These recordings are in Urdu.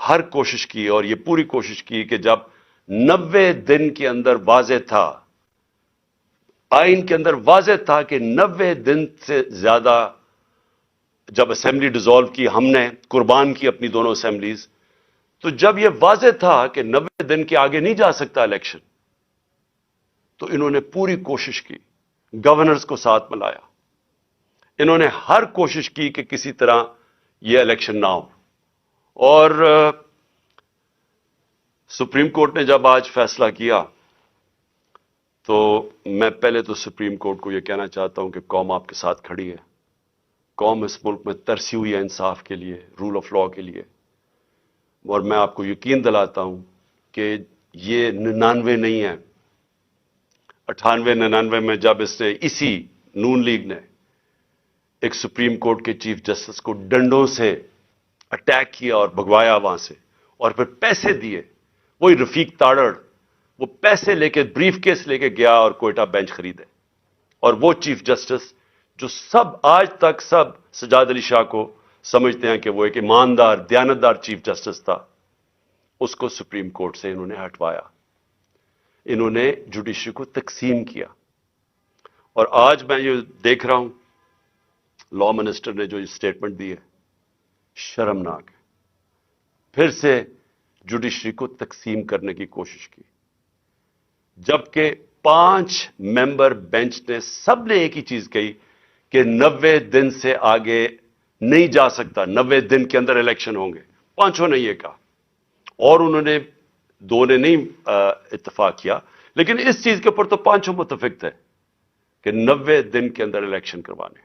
ہر کوشش کی اور یہ پوری کوشش کی کہ جب 90 دن کے اندر واضح تھا، آئین کے اندر واضح تھا کہ 90 دن سے زیادہ جب اسمبلی ڈیزالو کی، ہم نے قربان کی اپنی دونوں اسمبلیز، تو جب یہ واضح تھا کہ 90 دن کے آگے نہیں جا سکتا الیکشن، تو انہوں نے پوری کوشش کی، گورنرز کو ساتھ ملایا، انہوں نے ہر کوشش کی کہ کسی طرح یہ الیکشن نہ ہو۔ اور سپریم کورٹ نے جب آج فیصلہ کیا تو میں پہلے تو سپریم کورٹ کو یہ کہنا چاہتا ہوں کہ قوم آپ کے ساتھ کھڑی ہے، قوم اس ملک میں ترسی ہوئی ہے انصاف کے لیے، رول آف لا کے لیے، اور میں آپ کو یقین دلاتا ہوں کہ یہ 99 نہیں ہے، 98 99 میں جب اس نے اسی نون لیگ نے ایک سپریم کورٹ کے چیف جسٹس کو ڈنڈوں سے اٹیک کیا اور بھگوایا وہاں سے، اور پھر پیسے دیے، وہی رفیق تاڑڑ وہ پیسے لے کے بریف کیس لے کے گیا اور کوئٹہ بینچ خریدے، اور وہ چیف جسٹس جو سب آج تک سب سجاد علی شاہ کو سمجھتے ہیں کہ وہ ایک ایماندار دیانتدار چیف جسٹس تھا، اس کو سپریم کورٹ سے انہوں نے ہٹوایا، انہوں نے جوڈیشری کو تقسیم کیا۔ اور آج میں یہ دیکھ رہا ہوں لا منسٹر نے جو اسٹیٹمنٹ دی ہے، شرمناک ہے، پھر سے جوڈیشری کو تقسیم کرنے کی کوشش کی، جبکہ 5 ممبر بینچ نے سب نے ایک ہی چیز کہی کہ 90 دن سے آگے نہیں جا سکتا، 90 دن کے اندر الیکشن ہوں گے، 5 نے یہ کہا، اور انہوں نے 2 نے نہیں اتفاق کیا، لیکن اس چیز کے اوپر تو 5 متفق تھے کہ 90 دن کے اندر الیکشن کروانے۔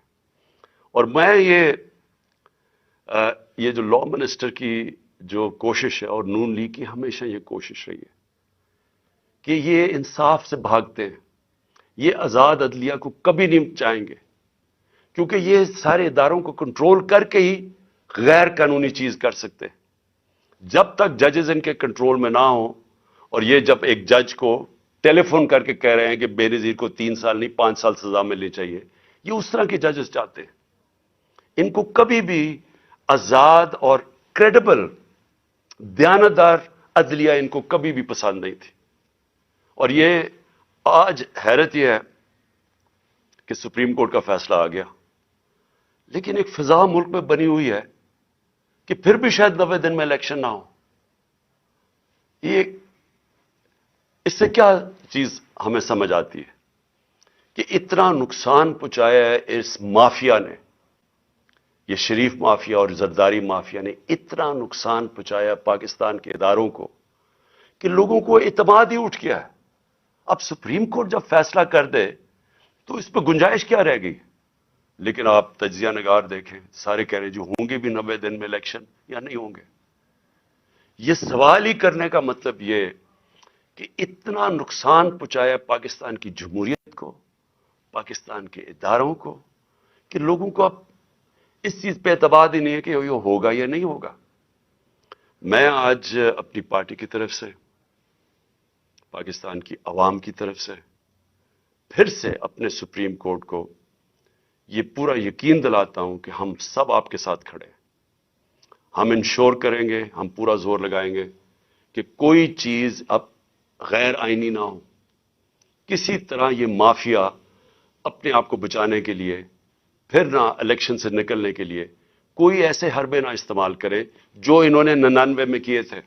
اور میں یہ جو لا منسٹر کی جو کوشش ہے اور نون لیگ کی ہمیشہ یہ کوشش رہی ہے کہ یہ انصاف سے بھاگتے ہیں، یہ آزاد عدلیہ کو کبھی نہیں چاہیں گے، کیونکہ یہ سارے اداروں کو کنٹرول کر کے ہی غیر قانونی چیز کر سکتے ہیں۔ جب تک ججز ان کے کنٹرول میں نہ ہوں، اور یہ جب ایک جج کو ٹیلی فون کر کے کہہ رہے ہیں کہ بے نظیر کو 3 سال نہیں 5 سال سزا ملنی چاہیے، یہ اس طرح کے ججز چاہتے ہیں۔ ان کو کبھی بھی آزاد اور کریڈیبل دیانتدار عدلیہ ان کو کبھی بھی پسند نہیں تھی۔ اور یہ آج حیرت یہ ہے کہ سپریم کورٹ کا فیصلہ آ گیا، لیکن ایک فضا ملک میں بنی ہوئی ہے کہ پھر بھی شاید 90 دن میں الیکشن نہ ہو۔ یہ اس سے کیا چیز ہمیں سمجھ آتی ہے کہ اتنا نقصان پہنچایا ہے اس مافیا نے، یہ شریف مافیا اور زرداری مافیا نے اتنا نقصان پہنچایا پاکستان کے اداروں کو کہ لوگوں کو اعتماد ہی اٹھ گیا ہے۔ اب سپریم کورٹ جب فیصلہ کر دے تو اس پہ گنجائش کیا رہ گئی؟ لیکن آپ تجزیہ نگار دیکھیں، سارے کہہ رہے جو ہوں گے بھی 90 دن میں الیکشن یا نہیں ہوں گے۔ یہ سوال ہی کرنے کا مطلب یہ کہ اتنا نقصان پہنچایا پاکستان کی جمہوریت کو، پاکستان کے اداروں کو، کہ لوگوں کو اب اس چیز پہ اعتماد ہی نہیں ہے کہ یہ ہوگا یا نہیں ہوگا۔ میں آج اپنی پارٹی کی طرف سے، پاکستان کی عوام کی طرف سے پھر سے اپنے سپریم کورٹ کو یہ پورا یقین دلاتا ہوں کہ ہم سب آپ کے ساتھ کھڑے ہیں، ہم انشور کریں گے، ہم پورا زور لگائیں گے کہ کوئی چیز اب غیر آئینی نہ ہو، کسی طرح یہ مافیا اپنے آپ کو بچانے کے لیے، پھر نہ الیکشن سے نکلنے کے لیے کوئی ایسے حربے نہ استعمال کرے جو انہوں نے 99 میں کیے تھے۔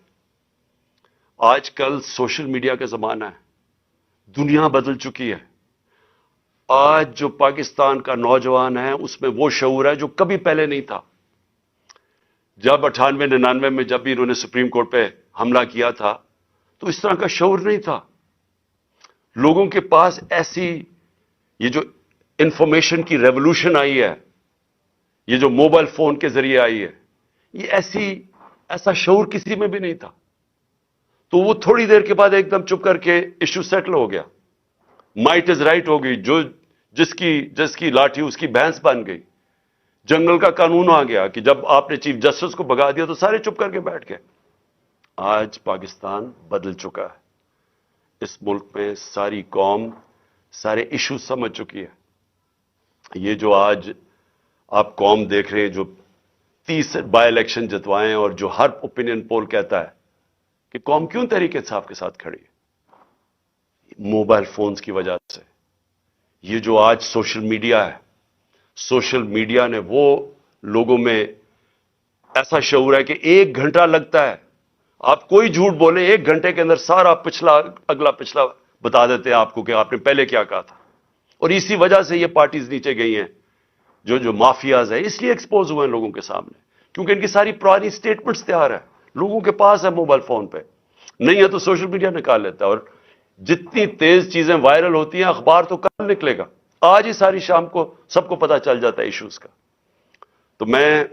آج کل سوشل میڈیا کا زمانہ ہے، دنیا بدل چکی ہے، آج جو پاکستان کا نوجوان ہے اس میں وہ شعور ہے جو کبھی پہلے نہیں تھا۔ جب 98 99 میں جب بھی انہوں نے سپریم کورٹ پہ حملہ کیا تھا تو اس طرح کا شعور نہیں تھا، لوگوں کے پاس ایسی یہ جو انفارمیشن کی ریولوشن آئی ہے، یہ جو موبائل فون کے ذریعے آئی ہے، یہ ایسا شعور کسی میں بھی نہیں تھا۔ تو وہ تھوڑی دیر کے بعد ایک دم چپ کر کے ایشو سیٹل ہو گیا، مائٹ از رائٹ ہو گئی، جو جس کی لاٹھی اس کی بھینس بن گئی، جنگل کا قانون آ گیا کہ جب آپ نے چیف جسٹس کو بھگا دیا تو سارے چپ کر کے بیٹھ گئے۔ آج پاکستان بدل چکا ہے، اس ملک میں ساری قوم سارے ایشو سمجھ چکی ہے۔ یہ جو آج آپ قوم دیکھ رہے ہیں جو 30 بائی الیکشن جتوائے اور جو ہر اوپینین پول کہتا ہے کہ قوم کیوں تحریک انصاف کے ساتھ کھڑی ہے، موبائل فونز کی وجہ سے. یہ جو آج سوشل میڈیا ہے، سوشل میڈیا نے وہ لوگوں میں ایسا شعور ہے کہ 1 گھنٹہ لگتا ہے، آپ کوئی جھوٹ بولیں 1 گھنٹے کے اندر سارا اگلا پچھلا بتا دیتے ہیں آپ کو کہ آپ نے پہلے کیا کہا تھا. اور اسی وجہ سے یہ پارٹیز نیچے گئی ہیں، جو مافیاز ہیں اس لیے ایکسپوز ہوئے ہیں لوگوں کے سامنے، کیونکہ ان کی ساری پرانی سٹیٹمنٹس تیار ہے، لوگوں کے پاس ہے موبائل فون پہ، نہیں ہے تو سوشل میڈیا نکال لیتا ہے. اور جتنی تیز چیزیں وائرل ہوتی ہیں، اخبار تو کل نکلے گا، آج ہی ساری شام کو سب کو پتا چل جاتا ہے ایشوز کا. تو میں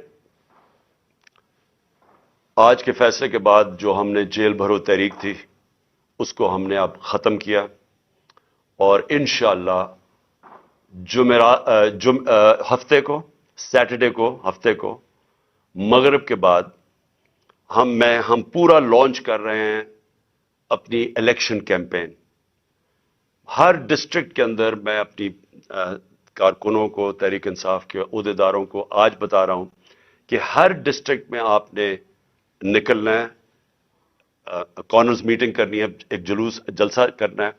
آج کے فیصلے کے بعد جو ہم نے جیل بھرو تحریک تھی اس کو ہم نے اب ختم کیا، اور انشاءاللہ ہفتے کو سیٹرڈے کو ہفتے کو مغرب کے بعد ہم پورا لانچ کر رہے ہیں اپنی الیکشن کیمپین. ہر ڈسٹرکٹ کے اندر میں اپنی کارکنوں کو، تحریک انصاف کے عہدیداروں کو آج بتا رہا ہوں کہ ہر ڈسٹرکٹ میں آپ نے نکلنا ہے، کارنرز میٹنگ کرنی ہے، ایک جلسہ کرنا ہے،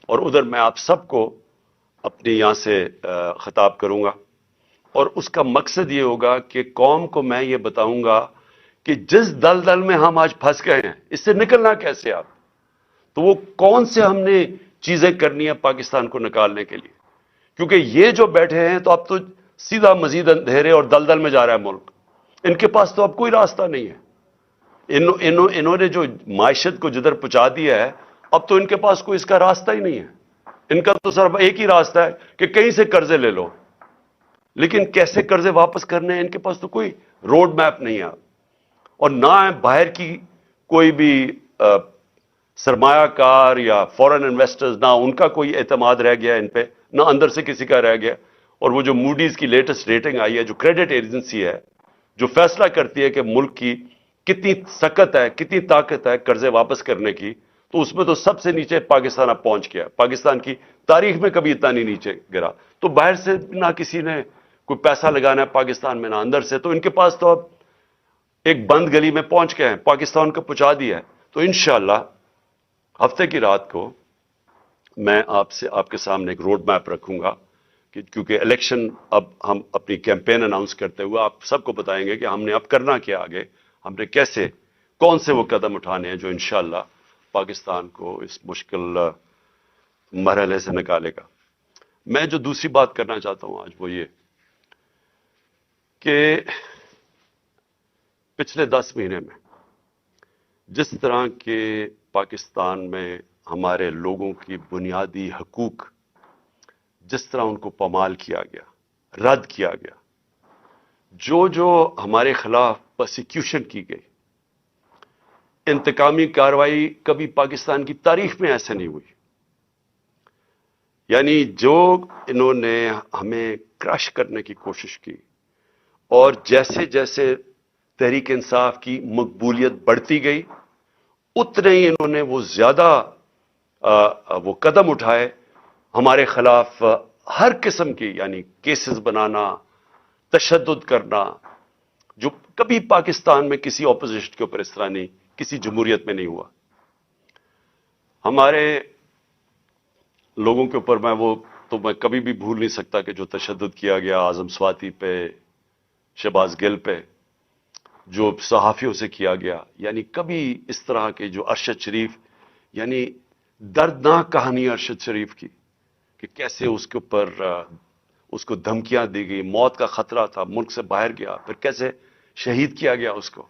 اور ادھر میں آپ سب کو اپنے یہاں سے خطاب کروں گا. اور اس کا مقصد یہ ہوگا کہ قوم کو میں یہ بتاؤں گا کہ جس دلدل میں ہم آج پھنس گئے ہیں اس سے نکلنا کیسے آپ، تو وہ کون سے ہم نے چیزیں کرنی ہیں پاکستان کو نکالنے کے لیے. کیونکہ یہ جو بیٹھے ہیں تو اب تو سیدھا مزید اندھیرے اور دلدل میں جا رہا ہے ملک، ان کے پاس تو اب کوئی راستہ نہیں ہے. انہوں نے جو معیشت کو جدھر پہنچا دیا ہے، اب تو ان کے پاس کوئی اس کا راستہ ہی نہیں ہے. ان کا تو صرف ایک ہی راستہ ہے کہ کہیں سے قرضے لے لو، لیکن کیسے قرضے واپس کرنے ہیں ان کے پاس تو کوئی روڈ میپ نہیں ہے. اور نہ باہر کی کوئی بھی سرمایہ کار یا فورن انویسٹرز، نہ ان کا کوئی اعتماد رہ گیا ان پہ، نہ اندر سے کسی کا رہ گیا. اور وہ جو موڈیز کی لیٹسٹ ریٹنگ آئی ہے، جو کریڈٹ ایجنسی ہے جو فیصلہ کرتی ہے کہ ملک کی کتنی سکت ہے، کتنی طاقت ہے قرضے واپس کرنے کی، تو اس میں تو سب سے نیچے پاکستان اب پہنچ گیا. پاکستان کی تاریخ میں کبھی اتنا نہیں نیچے گرا. تو باہر سے نہ کسی نے کوئی پیسہ لگانا ہے پاکستان میں، نہ اندر سے، تو ان کے پاس تو اب ایک بند گلی میں پہنچ گئے ہیں، پاکستان کو پہنچا دیا ہے. تو انشاءاللہ ہفتے کی رات کو میں آپ کے سامنے ایک روڈ میپ رکھوں گا، کیونکہ الیکشن اب ہم اپنی کیمپین اناؤنس کرتے ہوئے آپ سب کو بتائیں گے کہ ہم نے اب کرنا کیا، آگے ہم نے کیسے کون سے وہ قدم اٹھانے ہیں جو انشاءاللہ پاکستان کو اس مشکل مرحلے سے نکالے گا. میں جو دوسری بات کرنا چاہتا ہوں آج وہ یہ کہ پچھلے 10 مہینے میں جس طرح کے پاکستان میں ہمارے لوگوں کی بنیادی حقوق جس طرح ان کو پامال کیا گیا، رد کیا گیا، جو ہمارے خلاف پرسیکیوشن کی گئی، انتقامی کارروائی کبھی پاکستان کی تاریخ میں ایسے نہیں ہوئی. یعنی جو انہوں نے ہمیں کرش کرنے کی کوشش کی، اور جیسے جیسے تحریک انصاف کی مقبولیت بڑھتی گئی اتنے ہی انہوں نے وہ زیادہ وہ قدم اٹھائے ہمارے خلاف ہر قسم کی، یعنی کیسز بنانا، تشدد کرنا، جو کبھی پاکستان میں کسی اپوزیشن کے اوپر اس طرح نہیں، کسی جمہوریت میں نہیں ہوا. ہمارے لوگوں کے اوپر میں کبھی بھی بھول نہیں سکتا کہ جو تشدد کیا گیا اعظم سواتی پہ، شہباز گل پہ، جو صحافیوں سے کیا گیا، یعنی کبھی اس طرح کے جو ارشد شریف، یعنی دردناک کہانی ارشد شریف کی کہ کیسے اس کے اوپر اس کو دھمکیاں دی گئی، موت کا خطرہ تھا، ملک سے باہر گیا، پھر کیسے شہید کیا گیا اس کو،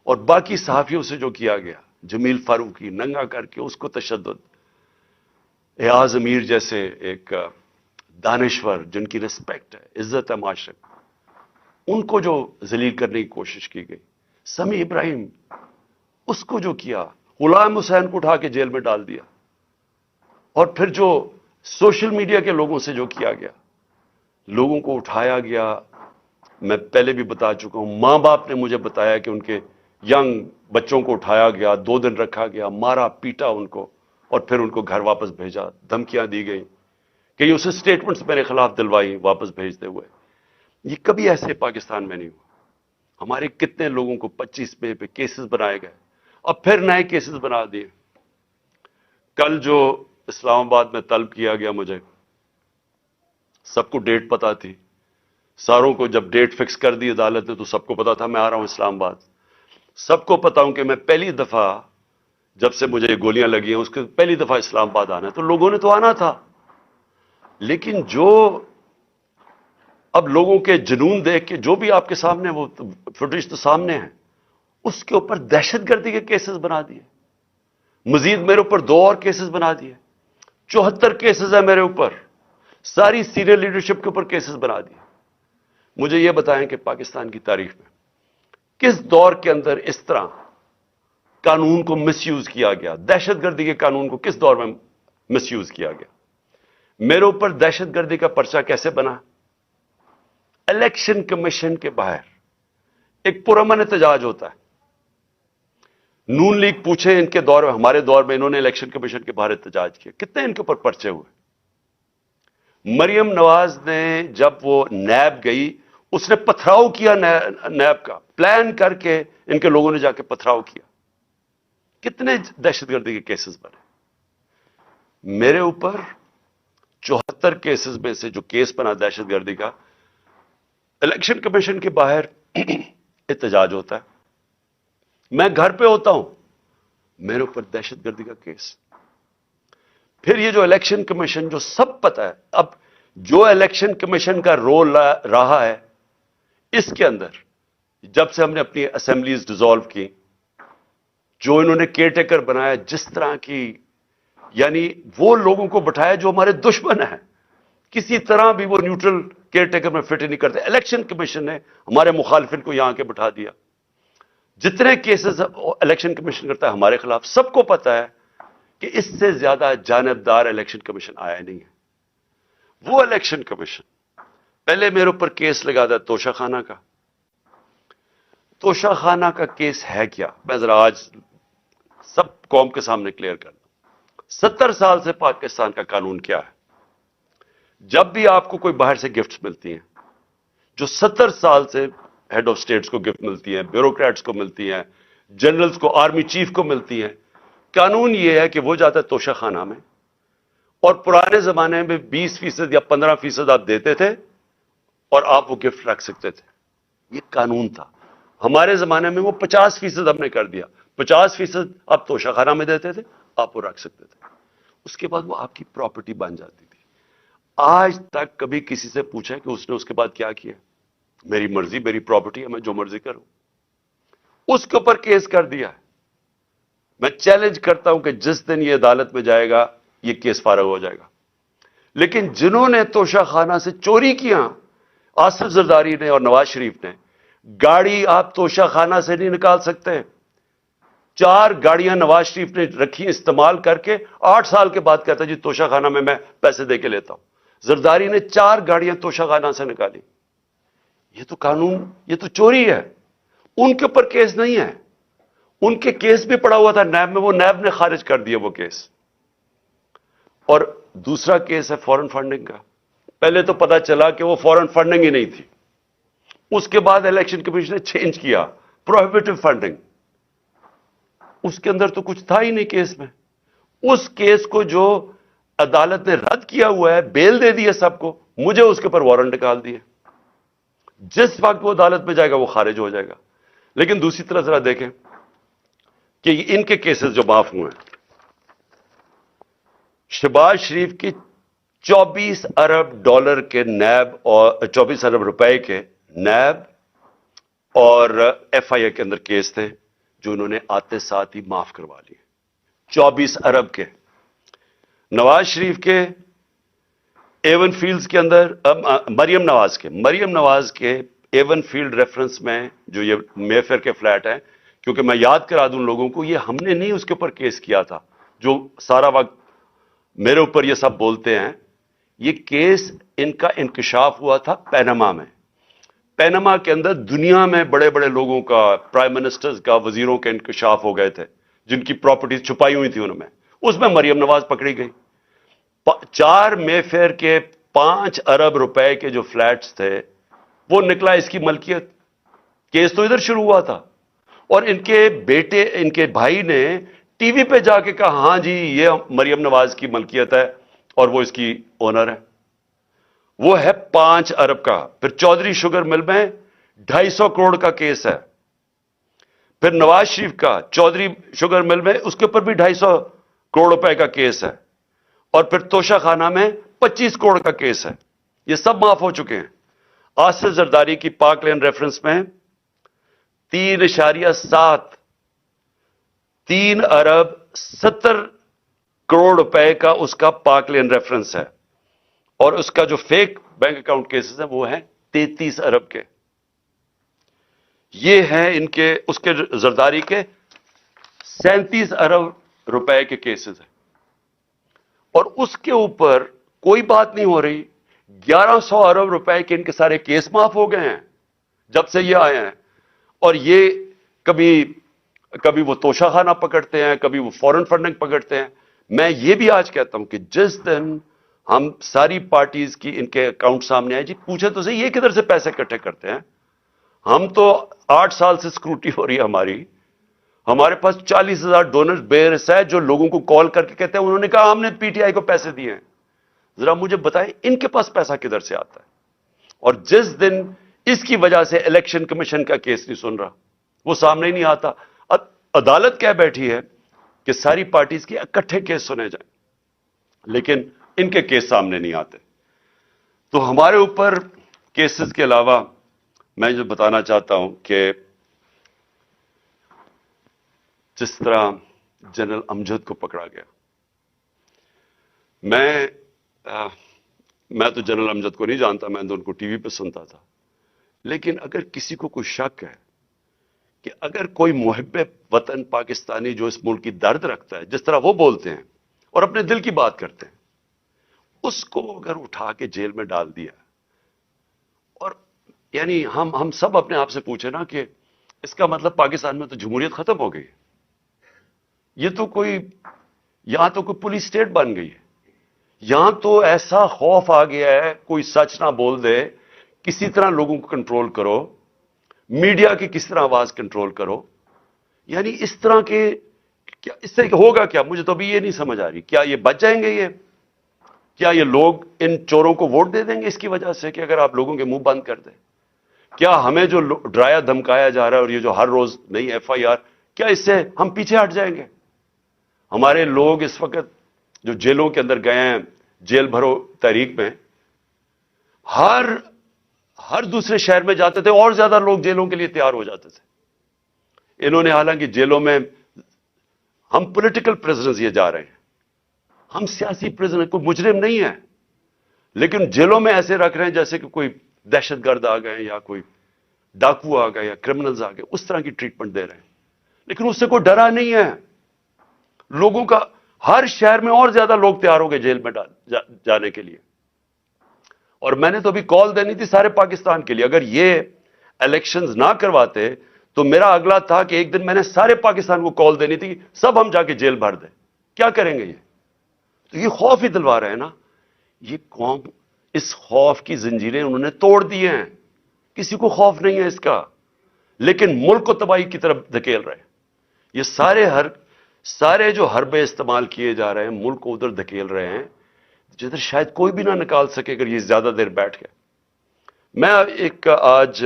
اور باقی صحافیوں سے جو کیا گیا، جمیل فاروقی ننگا کر کے اس کو تشدد، ایاز امیر جیسے ایک دانشور جن کی رسپیکٹ ہے، عزت ہے معاشرے میں، ان کو جو ذلیل کرنے کی کوشش کی گئی، سمیع ابراہیم اس کو جو کیا، غلام حسین کو اٹھا کے جیل میں ڈال دیا، اور پھر جو سوشل میڈیا کے لوگوں سے جو کیا گیا، لوگوں کو اٹھایا گیا. میں پہلے بھی بتا چکا ہوں، ماں باپ نے مجھے بتایا کہ ان کے ینگ بچوں کو اٹھایا گیا، 2 دن رکھا گیا، مارا پیٹا ان کو، اور پھر ان کو گھر واپس بھیجا، دھمکیاں دی گئیں، کئی اسے سٹیٹمنٹس میرے خلاف دلوائی واپس بھیجتے ہوئے. یہ کبھی ایسے پاکستان میں نہیں ہوا. ہمارے کتنے لوگوں کو 25 مئی پہ کیسز بنائے گئے، اب پھر نئے کیسز بنا دیے. کل جو اسلام آباد میں طلب کیا گیا مجھے، سب کو ڈیٹ پتا تھی، ساروں کو جب ڈیٹ فکس کر دی عدالت نے تو سب کو پتا تھا میں آ رہا ہوں اسلام آباد. سب کو پتا ہوں کہ میں پہلی دفعہ جب سے مجھے یہ گولیاں لگی ہیں اس کے پہلی دفعہ اسلام آباد آنا ہے، تو لوگوں نے تو آنا تھا. لیکن جو اب لوگوں کے جنون دیکھ کے جو بھی آپ کے سامنے وہ فوٹیج تو سامنے ہیں، اس کے اوپر دہشت گردی کے کیسز بنا دیے. مزید میرے اوپر 2 اور کیسز بنا دیے. 74 کیسز ہیں میرے اوپر، ساری سینئر لیڈرشپ کے اوپر کیسز بنا دیے. مجھے یہ بتائیں کہ پاکستان کی تاریخ میں کس دور کے اندر اس طرح قانون کو مس یوز کیا گیا، دہشت گردی کے قانون کو کس دور میں مس یوز کیا گیا. میرے اوپر دہشت گردی کا پرچہ کیسے بنا؟ الیکشن کمیشن کے باہر ایک پرامن احتجاج ہوتا ہے. نون لیگ پوچھے ان کے دور میں، ہمارے دور میں انہوں نے الیکشن کمیشن کے باہر احتجاج کیا، کتنے ان کے اوپر پرچے ہوئے. مریم نواز نے جب وہ نیب گئی، اس نے پتھراؤ کیا نیب کا، پلان کر کے ان کے لوگوں نے جا کے پتھراؤ کیا. کتنے دہشت گردی کے کیسز بنے. میرے اوپر 74 کیسز میں سے جو کیس بنا دہشت گردی کا، الیکشن کمیشن کے باہر احتجاج ہوتا ہے، میں گھر پہ ہوتا ہوں، میرے اوپر دہشت گردی کا کیس. پھر یہ جو الیکشن کمیشن جو سب پتا ہے، اب جو الیکشن کمیشن کا رول رہا ہے اس کے اندر، جب سے ہم نے اپنی اسمبلیز ڈیزالو کی، جو انہوں نے کیئر ٹیکر بنایا، جس طرح کی یعنی وہ لوگوں کو بٹھایا جو ہمارے دشمن ہیں، کسی طرح بھی وہ نیوٹرل کیئر ٹیکر میں فٹ نہیں کرتے. الیکشن کمیشن نے ہمارے مخالفین کو یہاں کے بٹھا دیا. جتنے کیسز الیکشن کمیشن کرتا ہے ہمارے خلاف، سب کو پتا ہے کہ اس سے زیادہ جانبدار الیکشن کمیشن آیا نہیں ہے. وہ الیکشن کمیشن پہلے میرے اوپر کیس لگا تھا توشہ خانہ کا. توشہ خانہ کا کیس ہے کیا، میں ذرا آج سب قوم کے سامنے کلیئر کر دوں. 70 سال سے پاکستان کا قانون کیا ہے، جب بھی آپ کو کوئی باہر سے گفٹس ملتی ہیں، جو 70 سال سے ہیڈ آف سٹیٹس کو گفٹ ملتی ہیں، بیوروکریٹس کو ملتی ہیں، جنرلز کو، آرمی چیف کو ملتی ہیں، قانون یہ ہے کہ وہ جاتا ہے توشہ خانہ میں، اور پرانے زمانے میں 20% یا 15% آپ دیتے تھے اور آپ وہ گفٹ رکھ سکتے تھے. یہ قانون تھا. ہمارے زمانے میں وہ 50% ہم نے کر دیا. 50% آپ توشہ خانہ میں دیتے تھے، آپ وہ رکھ سکتے تھے. اس کے بعد وہ آپ کی پراپرٹی بن جاتی تھی. آج تک کبھی کسی سے پوچھا کہ اس نے اس کے بعد کیا کیا؟ میری مرضی، میری پراپرٹی ہے، میں جو مرضی کروں. اس کے اوپر کیس کر دیا ہے. میں چیلنج کرتا ہوں کہ جس دن یہ عدالت میں جائے گا یہ کیس فارغ ہو جائے گا. لیکن جنہوں نے توشہ خانہ سے چوری کیا، آصف زرداری نے اور نواز شریف نے، گاڑی آپ توشہ خانہ سے نہیں نکال سکتے. 4 گاڑیاں نواز شریف نے رکھی استعمال کر کے، 8 سال کے بعد کہتا جی توشہ خانہ میں پیسے دے کے لیتا ہوں. زرداری نے 4 گاڑیاں توشہ خانہ سے نکالی. یہ تو قانون، یہ تو چوری ہے. ان کے اوپر کیس نہیں ہے. ان کے کیس بھی پڑا ہوا تھا نیب میں، وہ نیب نے خارج کر دیا وہ کیس. اور دوسرا کیس ہے فورن فنڈنگ کا. پہلے تو پتا چلا کہ وہ فورن فنڈنگ ہی نہیں تھی. اس کے بعد الیکشن کمیشن نے چینج کیا، پروہیبٹو فنڈنگ. اس کے اندر تو کچھ تھا ہی نہیں کیس میں. اس کیس کو جو عدالت نے رد کیا ہوا ہے، بیل دے دی ہے سب کو، مجھے اس کے اوپر وارنٹ نکال دیے. جس وقت وہ عدالت میں جائے گا وہ خارج ہو جائے گا. لیکن دوسری طرف ذرا دیکھیں کہ ان کے کیسز جو معاف ہوئے ہیں، شہباز شریف کی 24 ارب ڈالر کے نیب اور 24 ارب روپے کے نیب اور ایف آئی اے کے اندر کیس تھے جو انہوں نے آتے ساتھ ہی معاف کروا لیے. 24 ارب کے. نواز شریف کے ایون فیلڈز کے اندر، مریم نواز کے ایون فیلڈ ریفرنس میں جو یہ مے فیئر کے فلیٹ ہیں، کیونکہ میں یاد کرا دوں لوگوں کو، یہ ہم نے نہیں اس کے اوپر کیس کیا تھا جو سارا وقت میرے اوپر یہ سب بولتے ہیں. یہ کیس ان کا انکشاف ہوا تھا پینما میں. پینما کے اندر دنیا میں بڑے بڑے لوگوں کا، پرائم منسٹرز کا، وزیروں کے انکشاف ہو گئے تھے جن کی پراپرٹیز چھپائی ہوئی تھی ان میں. اس میں مریم نواز پکڑی گئی. 4 مے فیئر کے 5 ارب روپے کے جو فلیٹس تھے وہ نکلا اس کی ملکیت. کیس تو ادھر شروع ہوا تھا، اور ان کے بیٹے، ان کے بھائی نے ٹی وی پہ جا کے کہا ہاں جی یہ مریم نواز کی ملکیت ہے اور وہ اس کی اونر ہے. وہ ہے 5 ارب کا. پھر چودھری شوگر مل میں 250 کروڑ کا کیس ہے. پھر نواز شریف کا چودھری شوگر مل میں اس کے اوپر بھی 250 کروڑ کا کیس ہے. اور پھر توشہ خانہ میں 25 کروڑ کا کیس ہے. یہ سب معاف ہو چکے ہیں. آصف زرداری کی پاک لین ریفرنس میں 3.7 3 ارب 70 کروڑ کا اس کا پاک لین ریفرنس ہے. اور اس کا جو فیک بینک اکاؤنٹ کیسز ہیں وہ ہیں 33 ارب کے. یہ ہیں ان کے، اس کے زرداری کے 37 ارب روپے کے کیسز ہیں. اور اس کے اوپر کوئی بات نہیں ہو رہی. 1100 ارب روپے کے ان کے سارے کیس معاف ہو گئے ہیں جب سے یہ آئے ہیں. اور یہ کبھی وہ توشہ خانہ پکڑتے ہیں، کبھی وہ فورن فنڈنگ پکڑتے ہیں. میں یہ بھی آج کہتا ہوں کہ جس دن ہم ساری پارٹیز کی ان کے اکاؤنٹ سامنے آئے، جی پوچھیں تو صحیح یہ کدھر سے پیسے اکٹھے کرتے ہیں. ہم تو 8 سال سے اسکروٹی ہو رہی ہے ہماری. ہمارے پاس 40,000 ڈونر بیئرس ہے جو لوگوں کو کال کر کے کہتے ہیں انہوں نے کہا ہم نے پی ٹی آئی کو پیسے دیے ہیں. ذرا مجھے بتائیں ان کے پاس پیسہ کدھر سے آتا ہے. اور جس دن اس کی وجہ سے الیکشن کمیشن کا کیس نہیں سن رہا، وہ سامنے ہی نہیں آتا. عدالت کہہ بیٹھی ہے کہ ساری پارٹیز کے اکٹھے کیس سنے جائیں، لیکن ان کے کیس سامنے نہیں آتے. تو ہمارے اوپر کیسز کے علاوہ میں جو بتانا چاہتا ہوں کہ جس طرح جنرل امجد کو پکڑا گیا، میں تو جنرل امجد کو نہیں جانتا، میں تو ان کو ٹی وی پہ سنتا تھا. لیکن اگر کسی کو کوئی شک ہے کہ اگر کوئی محب وطن پاکستانی جو اس ملک کی درد رکھتا ہے، جس طرح وہ بولتے ہیں اور اپنے دل کی بات کرتے ہیں، اس کو اگر اٹھا کے جیل میں ڈال دیا، اور یعنی ہم سب اپنے آپ سے پوچھیں نا کہ اس کا مطلب پاکستان میں تو جمہوریت ختم ہو گئی. یہ تو کوئی، یہاں تو کوئی پولیس اسٹیٹ بن گئی ہے. یہاں تو ایسا خوف آ گیا ہے کوئی سچ نہ بول دے، کسی طرح لوگوں کو کنٹرول کرو، میڈیا کی کس طرح آواز کنٹرول کرو. یعنی اس طرح کے کیا اس سے ہوگا کیا؟ مجھے تو ابھی یہ نہیں سمجھ آ رہی. کیا یہ بچ جائیں گے؟ کیا یہ لوگ ان چوروں کو ووٹ دے دیں گے اس کی وجہ سے کہ اگر آپ لوگوں کے منہ بند کر دیں؟ کیا ہمیں جو ڈرایا دھمکایا جا رہا ہے اور یہ جو ہر روز نئی ایف آئی آر، کیا اس سے ہم پیچھے ہٹ جائیں گے؟ ہمارے لوگ اس وقت جو جیلوں کے اندر گئے ہیں، جیل بھرو تحریک میں، ہر دوسرے شہر میں جاتے تھے اور زیادہ لوگ جیلوں کے لیے تیار ہو جاتے تھے. انہوں نے حالانکہ جیلوں میں، ہم پولیٹیکل پرزنرز یہ جا رہے ہیں، ہم سیاسی پرزنر، کوئی مجرم نہیں ہے، لیکن جیلوں میں ایسے رکھ رہے ہیں جیسے کہ کوئی دہشت گرد آ گئے یا کوئی ڈاکو آ گئے یا کرمنلز آ گئے، اس طرح کی ٹریٹمنٹ دے رہے ہیں. لیکن اس سے کوئی ڈرا نہیں ہے. لوگوں کا ہر شہر میں اور زیادہ لوگ تیار ہو گئے جیل میں جانے کے لیے. اور میں نے تو ابھی کال دینی تھی سارے پاکستان کے لیے. اگر یہ الیکشنز نہ کرواتے تو میرا اگلا تھا کہ ایک دن میں نے سارے پاکستان کو کال دینی تھی، سب ہم جا کے جیل بھر دیں. کیا کریں گے یہ؟ تو یہ خوف ہی دلوا رہے ہیں نا. یہ قوم، اس خوف کی زنجیریں انہوں نے توڑ دی ہیں. کسی کو خوف نہیں ہے اس کا، لیکن ملک کو تباہی کی طرف دھکیل رہے ہیں. یہ سارے جو حربے استعمال کیے جا رہے ہیں ملک کو ادھر دھکیل رہے ہیں جدھر شاید کوئی بھی نہ نکال سکے اگر یہ زیادہ دیر بیٹھ گئے. میں ایک آج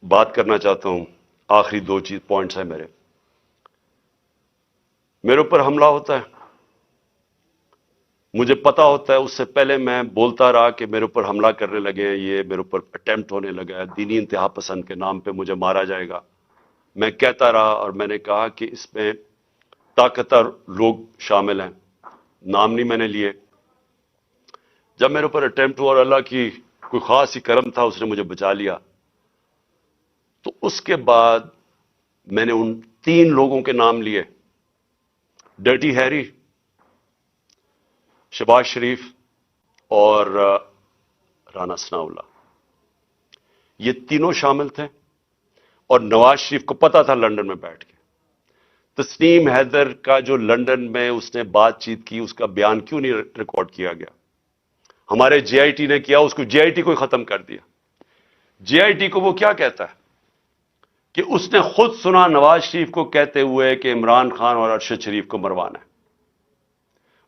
بات کرنا چاہتا ہوں، آخری 2 پوائنٹس ہیں میرے اوپر حملہ ہوتا ہے، مجھے پتا ہوتا ہے، اس سے پہلے میں بولتا رہا کہ میرے اوپر حملہ کرنے لگے ہیں، یہ میرے اوپر اٹیمپٹ ہونے لگا ہے، دینی انتہا پسند کے نام پہ مجھے مارا جائے گا. میں کہتا رہا اور میں نے کہا کہ اس میں طاقتور لوگ شامل ہیں، نام نہیں میں نے لیے. جب میرے اوپر اٹیمپٹ ہوا اور اللہ کی کوئی خاص ہی کرم تھا، اس نے مجھے بچا لیا، تو اس کے بعد میں نے ان 3 لوگوں کے نام لیے: ڈرٹی ہیری، شہباز شریف اور رانا ثناءاللہ. یہ تینوں شامل تھے. اور نواز شریف کو پتا تھا لندن میں بیٹھ کے. تسنیم حیدر کا جو لندن میں اس نے بات چیت کی، اس کا بیان کیوں نہیں ریکارڈ کیا گیا؟ ہمارے جے آئی ٹی نے کیا، اس کو جے آئی ٹی کو ختم کر دیا. JIT کو وہ کیا کہتا ہے کہ اس نے خود سنا نواز شریف کو کہتے ہوئے کہ عمران خان اور ارشد شریف کو مروانا ہے.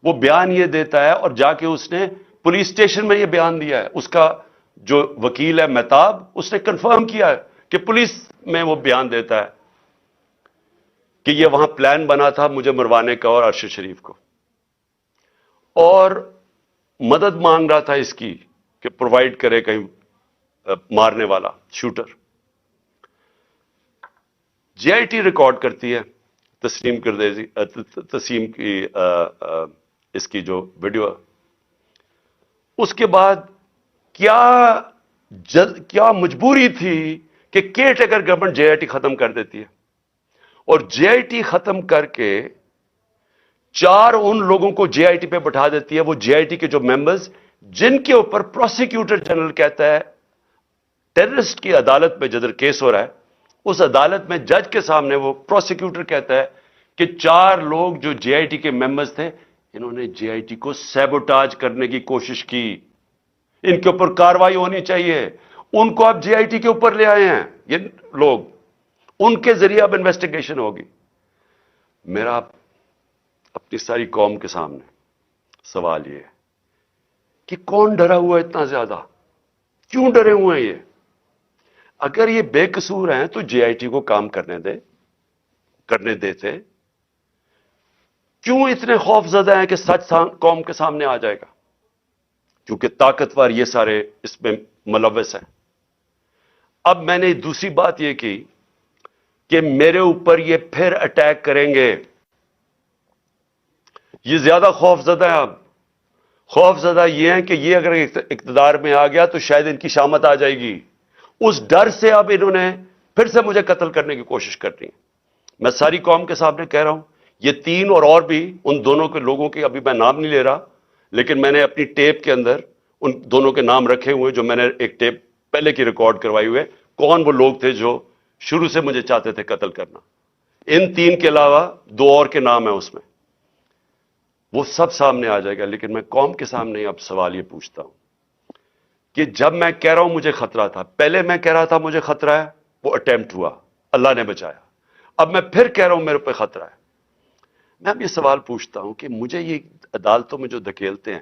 وہ بیان یہ دیتا ہے اور جا کے اس نے پولیس اسٹیشن میں یہ بیان دیا ہے. اس کا جو وکیل ہے مہتاب, اس نے کنفرم کیا ہے کہ پولیس میں وہ بیان دیتا ہے کہ یہ وہاں پلان بنا تھا مجھے مروانے کا اور ارشد شریف کو, اور مدد مانگ رہا تھا اس کی کہ پرووائڈ کرے کہیں مارنے والا شوٹر. JIT ریکارڈ کرتی ہے تسیم کی اس کی جو ویڈیو. اس کے بعد کیا مجبوری تھی کہ کیئر ٹیکر گورنمنٹ JIT ختم کر دیتی ہے, اور JIT ختم کر کے 4 ان لوگوں کو JIT پہ بٹھا دیتی ہے, وہ JIT کے جو ممبرز جن کے اوپر پروسیکیوٹر جنرل کہتا ہے ٹیررسٹ کی عدالت میں جدھر کیس ہو رہا ہے, اس عدالت میں جج کے سامنے وہ پروسیکیوٹر کہتا ہے کہ 4 لوگ جو JIT کے ممبرز تھے انہوں نے JIT کو سیبوٹاج کرنے کی کوشش کی, ان کے اوپر کارروائی ہونی چاہیے. ان کو آپ JIT کے اوپر لے آئے ہیں یہ لوگ, ان کے ذریعے اب انویسٹیگیشن ہوگی. میرا اپنی ساری قوم کے سامنے سوال یہ ہے کہ کون ڈرا ہوا ہے اتنا زیادہ؟ کیوں ڈرے ہوئے ہیں یہ؟ اگر یہ بے قصور ہیں تو JIT کو کام کرنے دیتے. کیوں اتنے خوف زدہ ہیں کہ سچ قوم کے سامنے آ جائے گا؟ کیونکہ طاقتور یہ سارے اس میں ملوث ہیں. اب میں نے دوسری بات یہ کی کہ میرے اوپر یہ پھر اٹیک کریں گے. یہ زیادہ خوف زدہ ہیں. اب خوف زدہ یہ ہیں کہ یہ اگر اقتدار میں آ گیا تو شاید ان کی شامت آ جائے گی. اس ڈر سے اب انہوں نے پھر سے مجھے قتل کرنے کی کوشش کرنی ہے. میں ساری قوم کے سامنے کہہ رہا ہوں, یہ 3 اور بھی ان دونوں کے لوگوں کے ابھی میں نام نہیں لے رہا, لیکن میں نے اپنی ٹیپ کے اندر ان دونوں کے نام رکھے ہوئے جو میں نے ایک ٹیپ پہلے کی ریکارڈ کروائی ہوئے, کون وہ لوگ تھے جو شروع سے مجھے چاہتے تھے قتل کرنا. ان 3 کے علاوہ 2 اور کے نام ہیں اس میں, وہ سب سامنے آ جائے گا. لیکن میں قوم کے سامنے اب سوال یہ پوچھتا ہوں کہ جب میں کہہ رہا ہوں مجھے خطرہ تھا, پہلے میں کہہ رہا تھا مجھے خطرہ ہے, وہ اٹیمپٹ ہوا, اللہ نے بچایا. اب میں پھر کہہ رہا ہوں میرے پہ خطرہ ہے. میں اب یہ سوال پوچھتا ہوں کہ مجھے یہ عدالتوں میں جو دھکیلتے ہیں,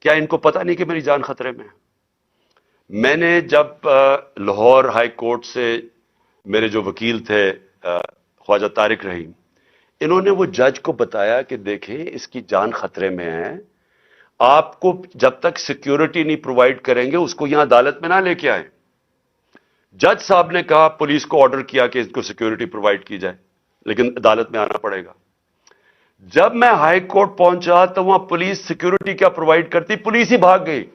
کیا ان کو پتہ نہیں کہ میری جان خطرے میں ہے؟ میں نے جب لاہور ہائی کورٹ سے میرے جو وکیل تھے خواجہ طارق رحیم, انہوں نے وہ جج کو بتایا کہ دیکھیں اس کی جان خطرے میں ہے, آپ کو جب تک سیکیورٹی نہیں پرووائڈ کریں گے اس کو یہاں عدالت میں نہ لے کے آئیں. جج صاحب نے کہا, پولیس کو آرڈر کیا کہ اس کو سیکیورٹی پرووائڈ کی جائے, لیکن عدالت میں آنا پڑے گا. جب میں ہائی کورٹ پہنچا تو وہاں پولیس سیکیورٹی کیا پرووائڈ کرتی, پولیس ہی بھاگ گئی.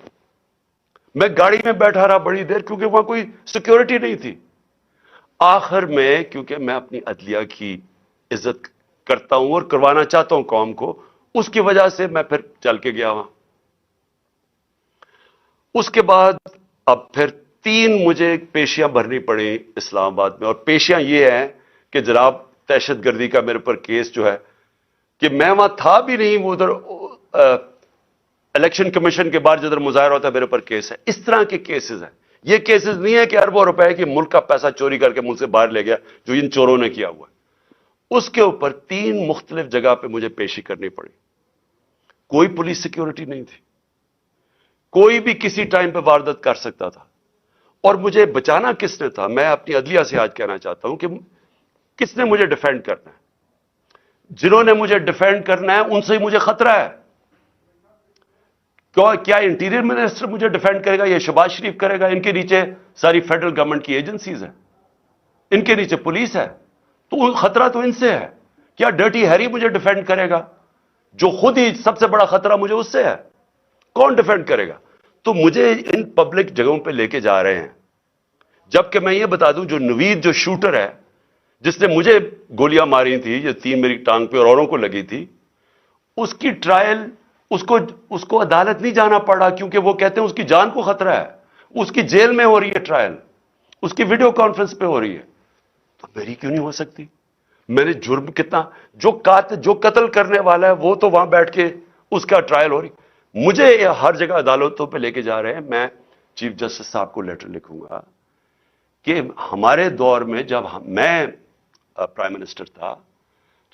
میں گاڑی میں بیٹھا رہا بڑی دیر کیونکہ وہاں کوئی سیکیورٹی نہیں تھی. آخر میں کیونکہ میں اپنی عدلیہ کی عزت کرتا ہوں اور کروانا چاہتا ہوں قوم کو, اس کی وجہ سے میں پھر چل کے گیا وہاں. اس کے بعد اب پھر 3 مجھے پیشیاں بھرنی پڑی اسلام آباد میں, اور پیشیاں یہ ہیں کہ جناب دہشت گردی کا میرے پر کیس جو ہے کہ میں وہاں تھا بھی نہیں, وہ ادھر الیکشن کمیشن کے باہر جدھر مظاہرہ ہوتا ہے میرے پر کیس ہے. اس طرح کے کیسز ہیں. یہ کیسز نہیں ہے کہ اربوں روپے کی ملک کا پیسہ چوری کر کے ملک سے باہر لے گیا جو ان چوروں نے کیا ہوا ہے. اس کے اوپر 3 مختلف جگہ پہ مجھے پیشی کرنی پڑی. کوئی پولیس سیکیورٹی نہیں تھی, کوئی بھی کسی ٹائم پہ واردات کر سکتا تھا. اور مجھے بچانا کس نے تھا؟ میں اپنی عدلیہ سے آج کہنا چاہتا ہوں کہ کس نے مجھے ڈیفینڈ کرنا ہے؟ جنہوں نے مجھے ڈیفینڈ کرنا ہے ان سے ہی مجھے خطرہ ہے. کیا انٹیریئر منسٹر مجھے ڈیفینڈ کرے گا؟ یہ شہباز شریف کرے گا؟ ان کے نیچے ساری فیڈرل گورنمنٹ کی ایجنسیز ہیں, ان کے نیچے پولیس ہے, تو خطرہ تو ان سے ہے. کیا ڈرٹی ہیری مجھے ڈیفینڈ کرے گا جو خود ہی سب سے بڑا خطرہ مجھے اس سے ہے؟ کون ڈیفینڈ کرے گا؟ تو مجھے ان پبلک جگہوں پہ لے کے جا رہے ہیں, جبکہ میں یہ بتا دوں جو نوید جو شوٹر ہے جس نے مجھے گولیاں ماری تھی, یہ 3 میری ٹانگ پہ اور اوروں کو لگی تھی, اس کی ٹرائل اس کو عدالت نہیں جانا پڑا کیونکہ وہ کہتے ہیں اس کی جان کو خطرہ ہے. اس کی جیل میں ہو رہی ہے ٹرائل, اس کی ویڈیو کانفرنس پہ ہو رہی ہے. تو میری کیوں نہیں ہو سکتی؟ میں نے جرم کتنا, جو قتل کرنے والا ہے وہ تو وہاں بیٹھ کے اس کا ٹرائل ہو رہی. مجھے ہر جگہ عدالتوں پہ لے کے جا رہے ہیں. میں چیف جسٹس صاحب کو لیٹر لکھوں گا کہ ہمارے دور میں جب میں پرائم منسٹر تھا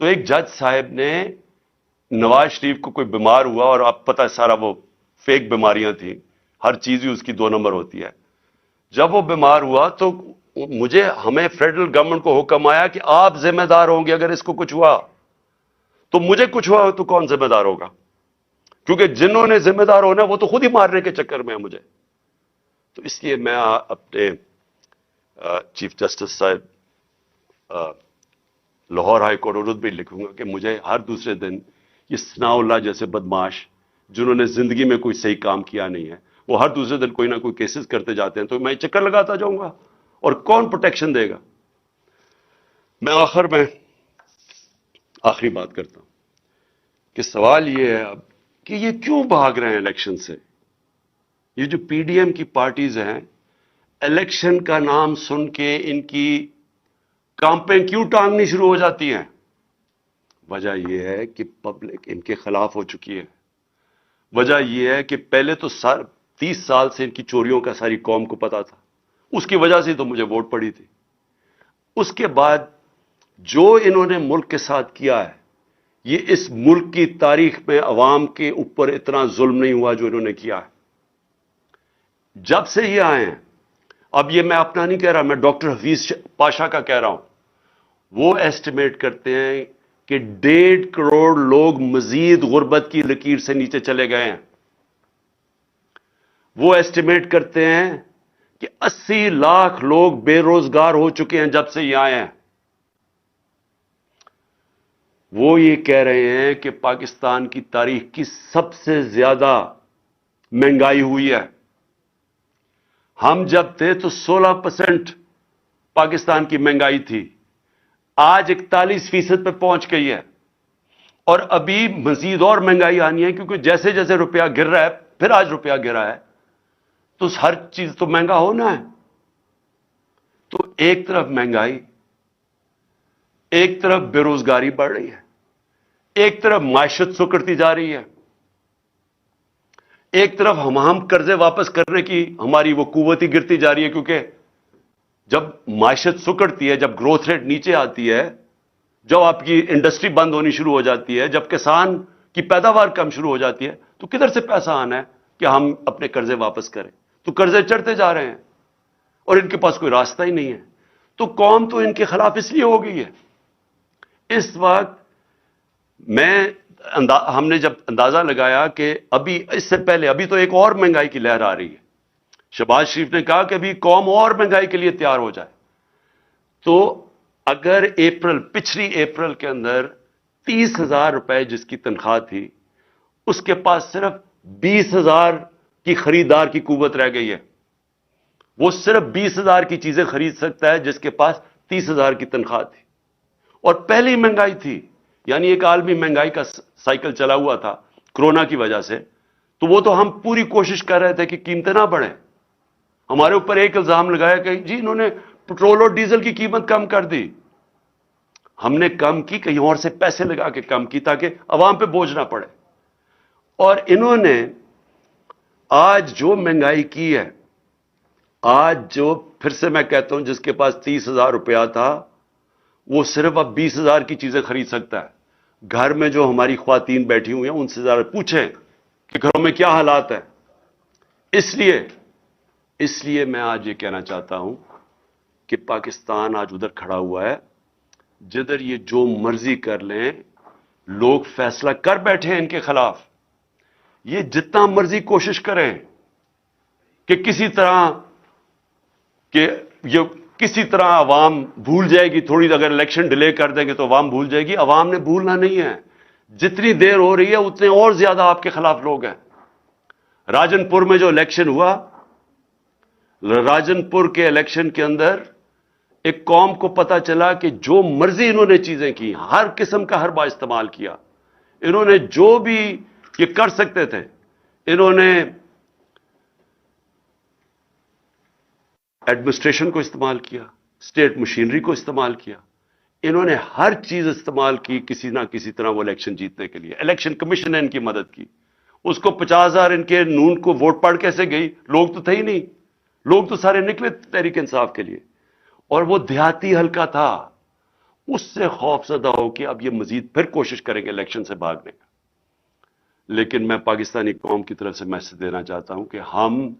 تو ایک جج صاحب نے نواز شریف کو کوئی بیمار ہوا، اور آپ پتہ سارا وہ فیک بیماریاں تھیں، ہر چیز ہی اس کی 2 نمبر ہوتی ہے. جب وہ بیمار ہوا تو ہمیں فیڈرل گورنمنٹ کو حکم آیا کہ آپ ذمہ دار ہوں گے، اگر اس کو کچھ ہوا تو مجھے کچھ ہوا تو کون ذمہ دار ہوگا؟ کیونکہ جنہوں نے ذمہ دار ہونا وہ تو خود ہی مارنے کے چکر میں ہے مجھے. تو اس لیے میں اپنے چیف جسٹس صاحب لاہور ہائی کورٹ اردو بھی لکھوں گا کہ مجھے ہر دوسرے دن یہ ثناء اللہ جیسے بدماش جنہوں نے زندگی میں کوئی صحیح کام کیا نہیں ہے، وہ ہر دوسرے دن کوئی نہ کوئی کیسز کرتے جاتے ہیں، تو میں چکر لگاتا جاؤں گا اور کون پروٹیکشن دے گا؟ میں آخر میں آخری بات کرتا ہوں کہ سوال یہ ہے اب کہ یہ کیوں بھاگ رہے ہیں الیکشن سے؟ یہ جو پی ڈی ایم کی پارٹیز ہیں، الیکشن کا نام سن کے ان کی کامپیں کیوں ٹانگنی شروع ہو جاتی ہیں؟ وجہ یہ ہے کہ پبلک ان کے خلاف ہو چکی ہے. وجہ یہ ہے کہ پہلے تو 30 سال سے ان کی چوریوں کا ساری قوم کو پتا تھا، اس کی وجہ سے تو مجھے ووٹ پڑی تھی. اس کے بعد جو انہوں نے ملک کے ساتھ کیا ہے، یہ اس ملک کی تاریخ میں عوام کے اوپر اتنا ظلم نہیں ہوا جو انہوں نے کیا ہے. جب سے یہ آئے ہیں، اب یہ میں اپنا نہیں کہہ رہا، میں ڈاکٹر حفیظ پاشا کا کہہ رہا ہوں، وہ ایسٹیمیٹ کرتے ہیں کہ 1.5 کروڑ لوگ مزید غربت کی لکیر سے نیچے چلے گئے ہیں. وہ ایسٹیمیٹ کرتے ہیں کہ 80 لاکھ لوگ بے روزگار ہو چکے ہیں جب سے یہ آئے ہیں. وہ یہ کہہ رہے ہیں کہ پاکستان کی تاریخ کی سب سے زیادہ مہنگائی ہوئی ہے. ہم جب تھے تو 16% پاکستان کی مہنگائی تھی، آج 41% پہ پہنچ گئی ہے، اور ابھی مزید اور مہنگائی آنی ہے، کیونکہ جیسے جیسے روپیہ گر رہا ہے، پھر آج روپیہ گرا ہے، تو ہر چیز تو مہنگا ہونا ہے. تو ایک طرف مہنگائی، ایک طرف بے روزگاری بڑھ رہی ہے، ایک طرف معیشت سکڑتی جا رہی ہے، ایک طرف ہم قرضے واپس کرنے کی ہماری وہ قوت ہی گرتی جا رہی ہے. کیونکہ جب معیشت سکڑتی ہے، جب گروتھ ریٹ نیچے آتی ہے، جب آپ کی انڈسٹری بند ہونی شروع ہو جاتی ہے، جب کسان کی پیداوار کم شروع ہو جاتی ہے، تو کدھر سے پیسہ آنا ہے کہ ہم اپنے قرضے واپس کریں؟ تو قرضے چڑھتے جا رہے ہیں اور ان کے پاس کوئی راستہ ہی نہیں ہے. تو قوم تو ان کے خلاف اس لیے ہو گئی ہے. اس وقت ہم نے جب اندازہ لگایا کہ ابھی اس سے پہلے ابھی تو ایک اور مہنگائی کی لہر آ رہی ہے، شہباز شریف نے کہا کہ ابھی قوم اور مہنگائی کے لیے تیار ہو جائے. تو اگر پچھلی اپریل کے اندر 30,000 روپے جس کی تنخواہ تھی، اس کے پاس صرف 20,000 کی خریدار کی قوت رہ گئی ہے. وہ صرف 20,000 کی چیزیں خرید سکتا ہے جس کے پاس 30,000 کی تنخواہ تھی. اور پہلی مہنگائی تھی، یعنی ایک عالمی مہنگائی کا سائیکل چلا ہوا تھا کرونا کی وجہ سے. تو وہ تو ہم پوری کوشش کر رہے تھے کہ قیمتیں نہ بڑھیں. ہمارے اوپر ایک الزام لگایا کہ جی انہوں نے پٹرول اور ڈیزل کی قیمت کم کر دی. ہم نے کم کی، کہیں اور سے پیسے لگا کے کم کی تاکہ عوام پہ بوجھ نہ پڑے. اور انہوں نے آج جو مہنگائی کی ہے، آج جو پھر سے میں کہتا ہوں جس کے پاس 30,000 روپیہ تھا وہ صرف اب 20,000 کی چیزیں خرید سکتا ہے. گھر میں جو ہماری خواتین بیٹھی ہوئی ہیں ان سے ذرا پوچھیں کہ گھروں میں کیا حالات ہیں. اس لیے میں آج یہ کہنا چاہتا ہوں کہ پاکستان آج ادھر کھڑا ہوا ہے جدھر یہ جو مرضی کر لیں، لوگ فیصلہ کر بیٹھے ہیں ان کے خلاف. یہ جتنا مرضی کوشش کریں کہ کسی طرح عوام بھول جائے گی، تھوڑی اگر الیکشن ڈیلے کر دیں گے تو عوام بھول جائے گی. عوام نے بھولنا نہیں ہے. جتنی دیر ہو رہی ہے اتنے اور زیادہ آپ کے خلاف لوگ ہیں. راجن پور میں جو الیکشن ہوا، راجن پور کے الیکشن کے اندر ایک قوم کو پتا چلا کہ جو مرضی انہوں نے چیزیں کی، ہر قسم کا حربہ استعمال کیا. انہوں نے جو بھی یہ کر سکتے تھے، انہوں نے ایڈمنسٹریشن کو استعمال کیا، اسٹیٹ مشینری کو استعمال کیا. انہوں نے ہر چیز استعمال کی کسی نہ کسی طرح وہ الیکشن جیتنے کے لیے. الیکشن کمیشن نے ان کی مدد کی. اس کو 50,000 ان کے نون کو ووٹ پڑ کیسے گئی؟ لوگ تو تھے ہی نہیں. لوگ تو سارے نکلے تحریک انصاف کے لیے، اور وہ دیہاتی حلقہ تھا، اس سے خوف زدہ ہو کہ اب یہ مزید پھر کوشش کریں گے الیکشن سے بھاگنے کا۔ لیکن میں پاکستانی قوم کی طرف سے میسج دینا چاہتا ہوں کہ ہم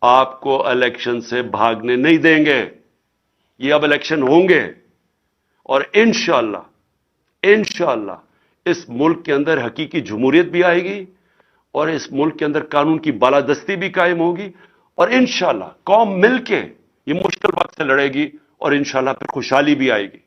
آپ کو الیکشن سے بھاگنے نہیں دیں گے۔ یہ اب الیکشن ہوں گے، اور انشاءاللہ اس ملک کے اندر حقیقی جمہوریت بھی آئے گی، اور اس ملک کے اندر قانون کی بالادستی بھی قائم ہوگی، اور انشاءاللہ قوم مل کے یہ مشکل وقت سے لڑے گی، اور انشاءاللہ پھر خوشحالی بھی آئے گی۔